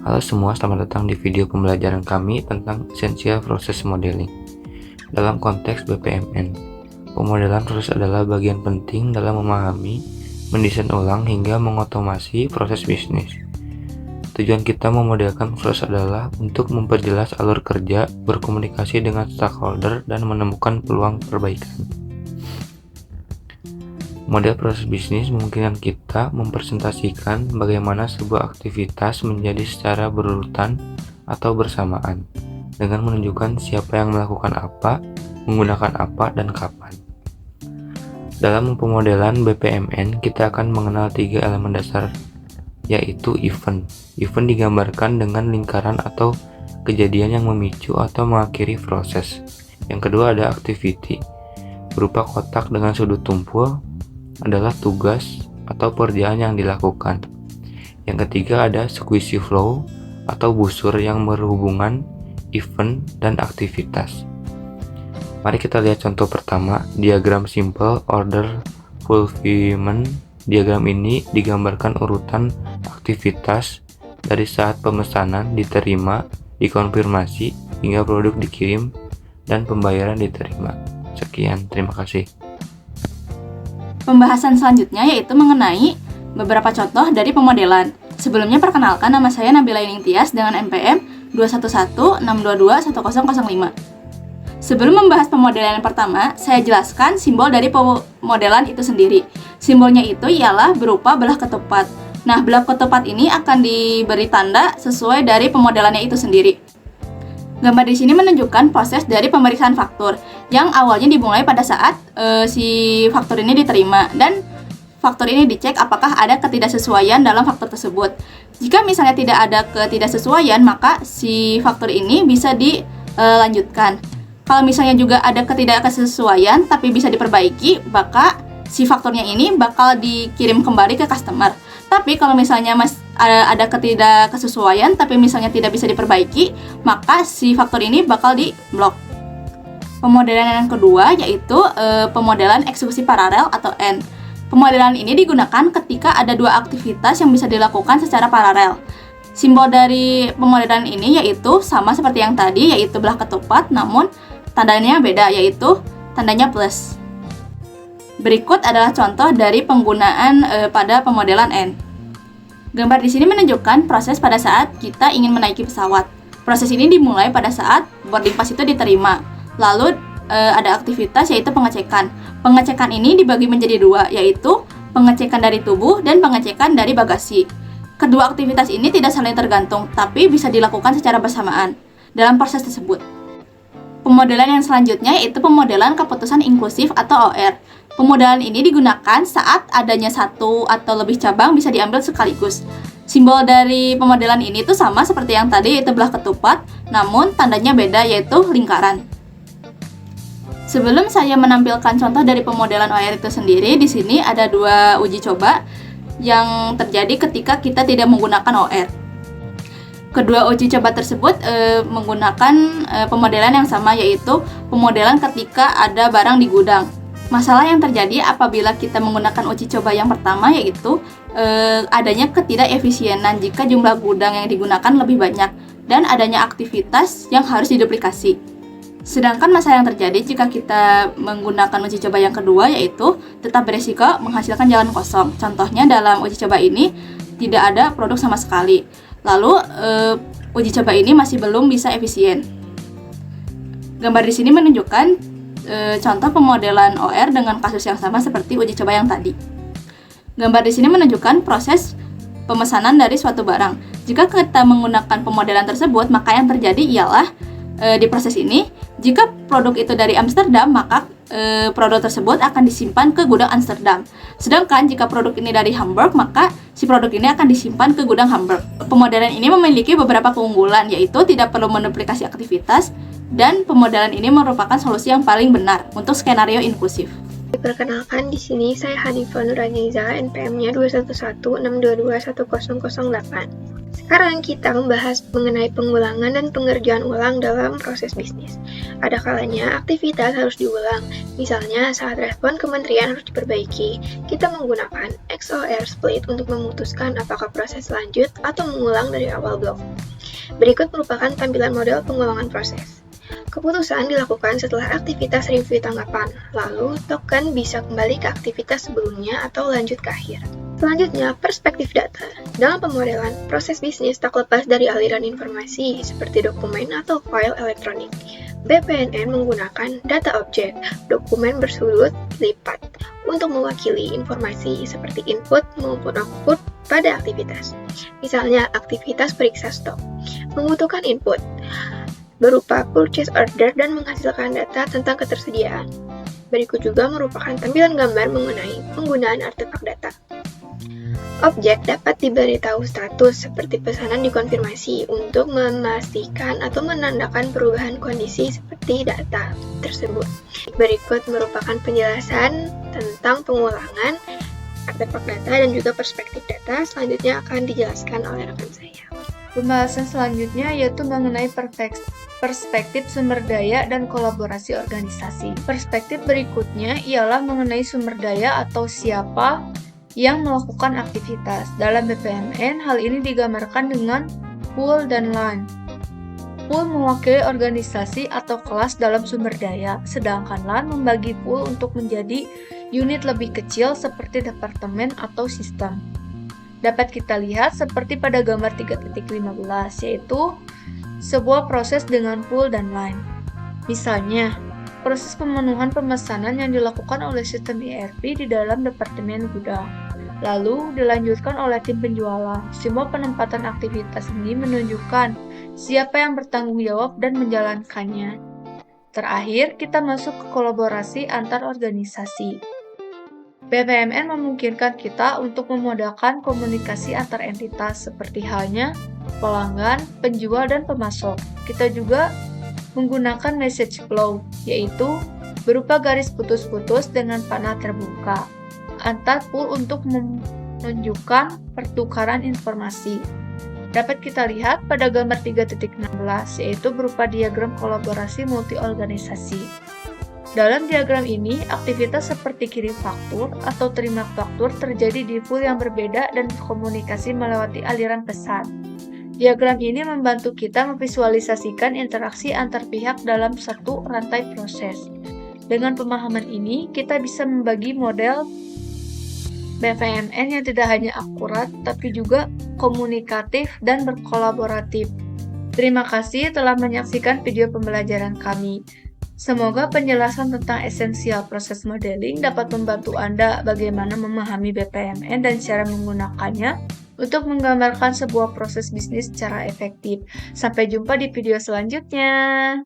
Halo semua, selamat datang di video pembelajaran kami tentang Essential Process Modeling. Dalam konteks BPMN, pemodelan proses adalah bagian penting dalam memahami, mendesain ulang hingga mengotomasi proses bisnis. Tujuan kita memodelkan proses adalah untuk memperjelas alur kerja, berkomunikasi dengan stakeholder, dan menemukan peluang perbaikan. Model proses bisnis memungkinkan kita mempresentasikan bagaimana sebuah aktivitas menjadi secara berurutan atau bersamaan, dengan menunjukkan siapa yang melakukan apa, menggunakan apa, dan kapan. Dalam pemodelan BPMN, kita akan mengenal 3 elemen dasar, yaitu event. Event digambarkan dengan lingkaran atau kejadian yang memicu atau mengakhiri proses. Yang kedua ada activity, berupa kotak dengan sudut tumpul, adalah tugas atau pekerjaan yang dilakukan. Yang ketiga ada squishy flow atau busur yang berhubungan event dan aktivitas. Mari kita lihat contoh pertama, diagram simple order fulfillment. Diagram ini digambarkan urutan aktivitas dari saat pemesanan diterima, dikonfirmasi, hingga produk dikirim dan pembayaran diterima. Sekian, terima kasih. Pembahasan selanjutnya yaitu mengenai beberapa contoh dari pemodelan. Sebelumnya perkenalkan, nama saya Nabila Yuning Tias dengan NPM 21162210005. Sebelum membahas pemodelan yang pertama, saya jelaskan simbol dari pemodelan itu sendiri. Simbolnya itu ialah berupa belah ketupat. Nah, belah ketupat ini akan diberi tanda sesuai dari pemodelannya itu sendiri. Gambar di sini menunjukkan proses dari pemeriksaan faktur yang awalnya dimulai pada saat si faktur ini diterima, dan faktur ini dicek apakah ada ketidaksesuaian dalam faktur tersebut. Jika misalnya tidak ada ketidaksesuaian, maka si faktur ini bisa dilanjutkan. Kalau misalnya juga ada ketidaksesuaian tapi bisa diperbaiki, maka si fakturnya ini bakal dikirim kembali ke customer. Tapi kalau misalnya ada ketidaksesuaian tapi misalnya tidak bisa diperbaiki, maka si faktur ini bakal di-blok. Pemodelan yang kedua yaitu pemodelan eksekusi paralel atau N. Pemodelan ini digunakan ketika ada dua aktivitas yang bisa dilakukan secara paralel. Simbol dari pemodelan ini yaitu sama seperti yang tadi, yaitu belah ketupat, namun tandanya beda, yaitu tandanya plus. Berikut adalah contoh dari penggunaan pada pemodelan N. Gambar di sini menunjukkan proses pada saat kita ingin menaiki pesawat. Proses ini dimulai pada saat boarding pass itu diterima. Lalu ada aktivitas yaitu pengecekan. Pengecekan ini dibagi menjadi dua, yaitu pengecekan dari tubuh dan pengecekan dari bagasi. Kedua aktivitas ini tidak saling tergantung, tapi bisa dilakukan secara bersamaan dalam proses tersebut. Pemodelan yang selanjutnya yaitu pemodelan keputusan inklusif atau OR. Pemodelan ini digunakan saat adanya satu atau lebih cabang bisa diambil sekaligus. Simbol dari pemodelan ini tuh sama seperti yang tadi, yaitu belah ketupat, namun tandanya beda, yaitu lingkaran. Sebelum saya menampilkan contoh dari pemodelan OR itu sendiri, di sini ada dua uji coba yang terjadi ketika kita tidak menggunakan OR. Kedua uji coba tersebut menggunakan pemodelan yang sama, yaitu pemodelan ketika ada barang di gudang. Masalah yang terjadi apabila kita menggunakan uji coba yang pertama yaitu adanya ketidakefisienan jika jumlah gudang yang digunakan lebih banyak dan adanya aktivitas yang harus diduplikasi. Sedangkan masalah yang terjadi jika kita menggunakan uji coba yang kedua yaitu tetap beresiko menghasilkan jalan kosong. Contohnya dalam uji coba ini tidak ada produk sama sekali. Lalu uji coba ini masih belum bisa efisien. Gambar di sini menunjukkan contoh pemodelan OR dengan kasus yang sama seperti uji coba yang tadi. Gambar di sini menunjukkan proses pemesanan dari suatu barang. Jika kita menggunakan pemodelan tersebut, maka yang terjadi ialah di proses ini, jika produk itu dari Amsterdam, maka produk tersebut akan disimpan ke gudang Amsterdam. Sedangkan jika produk ini dari Hamburg, maka si produk ini akan disimpan ke gudang Hamburg. Pemodelan ini memiliki beberapa keunggulan, yaitu tidak perlu menduplikasi aktivitas, dan pemodelan ini merupakan solusi yang paling benar untuk skenario inklusif. Perkenalkan, di sini saya Hanifah Nuraniza, NPM-nya 21162210008. Sekarang kita membahas mengenai pengulangan dan pengerjaan ulang dalam proses bisnis. Ada kalanya aktivitas harus diulang, misalnya saat respon kementerian harus diperbaiki, kita menggunakan XOR split untuk memutuskan apakah proses lanjut atau mengulang dari awal blok. Berikut merupakan tampilan model pengulangan proses. Keputusan dilakukan setelah aktivitas review tanggapan, lalu token bisa kembali ke aktivitas sebelumnya atau lanjut ke akhir. Selanjutnya, perspektif data. Dalam pemodelan, proses bisnis tak lepas dari aliran informasi seperti dokumen atau file elektronik. BPNN menggunakan data objek, dokumen bersudut lipat, untuk mewakili informasi seperti input maupun output pada aktivitas. Misalnya, aktivitas periksa stok membutuhkan input berupa purchase order dan menghasilkan data tentang ketersediaan. Berikut juga merupakan tampilan gambar mengenai penggunaan artefak data. Objek dapat diberitahu status seperti pesanan dikonfirmasi untuk memastikan atau menandakan perubahan kondisi seperti data tersebut. Berikut merupakan penjelasan tentang pengulangan artefak data dan juga perspektif data. Selanjutnya akan dijelaskan oleh rekan saya. Pembahasan selanjutnya yaitu mengenai perspektif sumber daya dan kolaborasi organisasi. Perspektif berikutnya ialah mengenai sumber daya atau siapa yang melakukan aktivitas. Dalam BPMN, hal ini digambarkan dengan pool dan line. Pool mewakili organisasi atau kelas dalam sumber daya, sedangkan line membagi pool untuk menjadi unit lebih kecil seperti departemen atau sistem. Dapat kita lihat seperti pada gambar 3.15, yaitu sebuah proses dengan pool dan line. Misalnya, proses pemenuhan pemesanan yang dilakukan oleh sistem ERP di dalam departemen gudang. Lalu dilanjutkan oleh tim penjualan. Semua penempatan aktivitas ini menunjukkan siapa yang bertanggung jawab dan menjalankannya. Terakhir, kita masuk ke kolaborasi antar organisasi. BPMN memungkinkan kita untuk memudahkan komunikasi antar entitas seperti halnya pelanggan, penjual, dan pemasok. Kita juga menggunakan message flow, yaitu berupa garis putus-putus dengan panah terbuka antar pool untuk menunjukkan pertukaran informasi. Dapat kita lihat pada gambar 3.16, yaitu berupa diagram kolaborasi multi-organisasi. Dalam diagram ini, aktivitas seperti kirim faktur atau terima faktur terjadi di pool yang berbeda dan berkomunikasi melewati aliran pesan. Diagram ini membantu kita memvisualisasikan interaksi antar pihak dalam satu rantai proses. Dengan pemahaman ini, kita bisa membagi model BPMN yang tidak hanya akurat, tapi juga komunikatif dan berkolaboratif. Terima kasih telah menyaksikan video pembelajaran kami. Semoga penjelasan tentang esensial proses modeling dapat membantu Anda bagaimana memahami BPMN dan cara menggunakannya untuk menggambarkan sebuah proses bisnis secara efektif. Sampai jumpa di video selanjutnya.